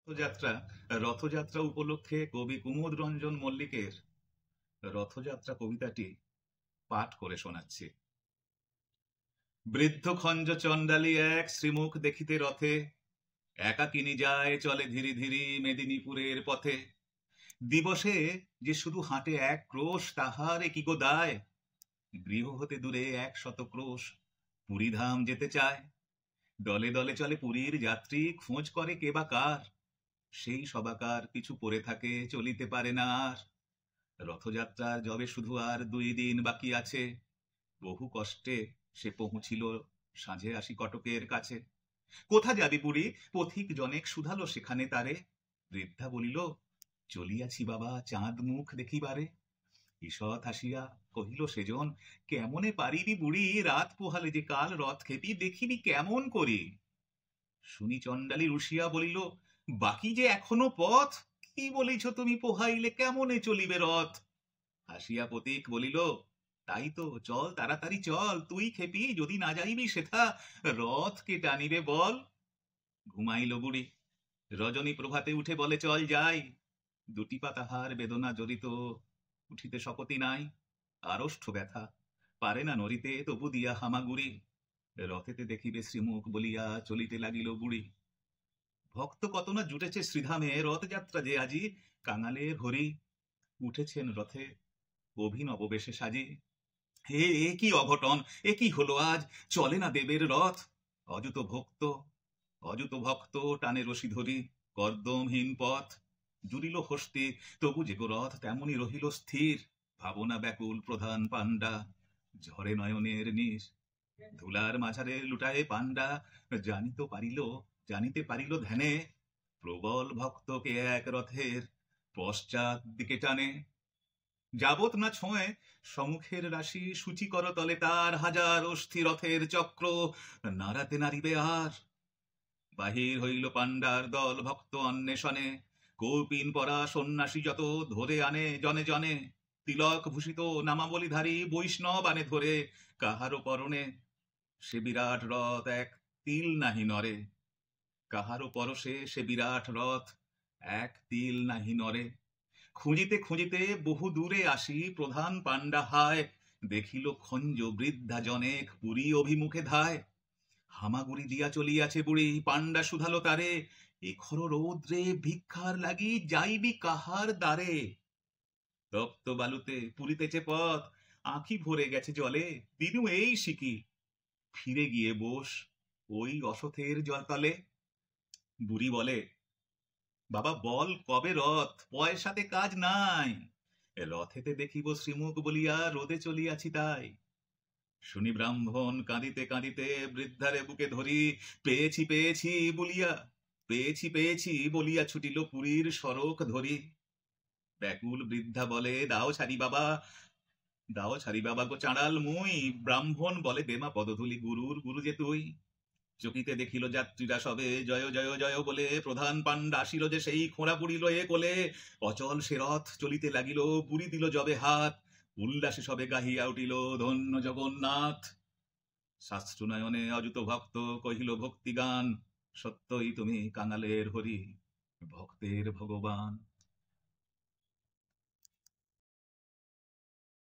রথযাত্রা রথযাত্রা উপলক্ষে কবি কুমুদ রঞ্জন মল্লিকের রথযাত্রা কবিতাটি পাঠ করে শোনাচ্ছি। বৃদ্ধ খঞ্জ চণ্ডালী এক শ্রীমুখ দেখিতে রথে, একাকিনী যায় চলে ধীরে ধীরে মেদিনীপুরের পথে। দিবসে যে শুধু হাঁটে এক ক্রোশ, তাহার কি গো দায়? গৃহ হতে দূরে 100 ক্রোশ, পুরীধাম যেতে চায়। দলে দলে চলে পুরীর যাত্রী, খোঁজ করে কে বা কার। সেই সবাকার পিছু পড়ে থাকে, চলিতে পারে না আর। রথযাত্রার যবে শুধু আর 2 দিন বাকি আছে। বহু কষ্টে সে পৌঁছিল সাঁঝে আসি কটকের কাছে। কোথা যাবি বুড়ি? পথিক জনেক শুধালো সেখানে তারে। বৃদ্ধা বলিল, চলিয়াছি বাবা চাঁদ মুখ দেখিবারে। ঈষৎ হাসিয়া কহিল সেজন, কেমনে পারিবি বুড়ি? রাত পোহালে যে কাল রথ খেপি, দেখিবি কেমন করি? শুনি চণ্ডালী রুশিয়া বলিল, বাকি যে এখনো পথ। কি বলিছ তুমি? পোহাইলে কেমনে চলিবে রথ? হাসিয়া পথিক বলিল, তাই তো, চল তাড়াতাড়ি চল। তুই খেপি যদি না যাইবি সেথা, রথ কে টানিবে বল? ঘুমাইল বুড়ি। রজনী প্রভাতে উঠে বলে, চল যাই। দুটি পা তাহার বেদনা জড়িত, উঠিতে শপথই নাই। আড়ষ্ঠ ব্যথা, পারে না নড়িতে, তবু দিয়া হামাগুড়ি। রথেতে দেখিবে শ্রীমুখ বলিয়া চলিতে লাগিল বুড়ি। ভক্ত কত না জুটেছে শ্রীধামে, রথযাত্রা যে আজি। কাঙালের হরি উঠেছেন রথে অভিনব বেশে সাজি। হে এ কি অঘটন, এ কি হলো আজ? চলে না দেবের রথ। অযুত ভক্ত অযুত ভক্ত টানে রশি ধরি, কর্দমহীন পথ। জুড়িল হস্তি, তবু যে গো রথ তেমনি রহিল স্থির। ভাবনা ব্যাকুল প্রধান পাণ্ডা, ঝরে নয়নের নীর। ধুলার মাঝারে লুটায়ে পাণ্ডা, জানিতে পারিল ধ্যানে। প্রবল ভক্তকে এক রথের পশ্চাৎ দিকে টানে। যাবত না ছোঁয়ে সম্মুখের রাশি, সূচি কর তলে তার হাজার অস্থি রথের চক্র নাড়াতে নারিবে আর। বাহির হইল পাণ্ডার দল ভক্ত অন্বেষণে। কৌপিন পরা সন্ন্যাসী যত ধরে আনে জনে জনে। তিলক ভূষিত নামাবলিধারী বৈষ্ণব আনে ধরে কাহারো পরনে। সে বিরাট রথ এক তিল নাহি নরে, কাহারো পরশে সে বিরাট রথ এক তিল নাহি নরে। খুঁজিতে খুঁজিতে বহু দূরে আসি, প্রধান পাণ্ডা হায়। দেখিল খঞ্জ বৃদ্ধা জনেক পুরী অভিমুখে ধায়। হামাগুড়ি দিয়া চলিয়াছে বুড়ি, পাণ্ডা শুধালো তারে, এখর রৌদ্রে ভিক্ষার লাগি যাইবি কাহার দ্বারে? তপ্ত বালুতে পুরিতেছে পথ, আঁখি ভরে গেছে জলে। দিনু এই শিকি, ফিরে গিয়ে বোস ওই অসথের জলতলে। বুড়ি বলে, বাবা বল কবে রথ? পয়সাতে কাজ নাই। রথেতে দেখিব শ্রীমুখ বলিয়া রোদে চলিয়াছি তাই। শুনি ব্রাহ্মণ কাঁদিতে কাঁদিতে বৃদ্ধারে বুকে ধরি, পেয়েছি পেয়েছি বলিয়া পেয়েছি বলিয়া ছুটিল পুরীর সড়ক ধরি। ব্যাকুল বৃদ্ধা বলে, দাও ছাড়ি বাবা গো চাঁড়াল মুই। ব্রাহ্মণ বলে, দেমা পদধূলি গুরুর গুরু যে তুই। চকিতে দেখিল যাত্রীরা সবে জয় জয় জয় বলে, প্রধান পাণ্ডা আসিল যে সেই খোঁড়া পুড়িল এ কোলে। অচল সে রথ চলিতে লাগিল, পুরি দিল যবে হাত। উল্লাসে সবে গাহিয়া উঠিল, ধন্য জগন্নাথ। শাস্ত্র নয়নে অযুত ভক্ত কহিল ভক্তিগান, সত্যই তুমি কাঙালের হরি, ভক্তের ভগবান।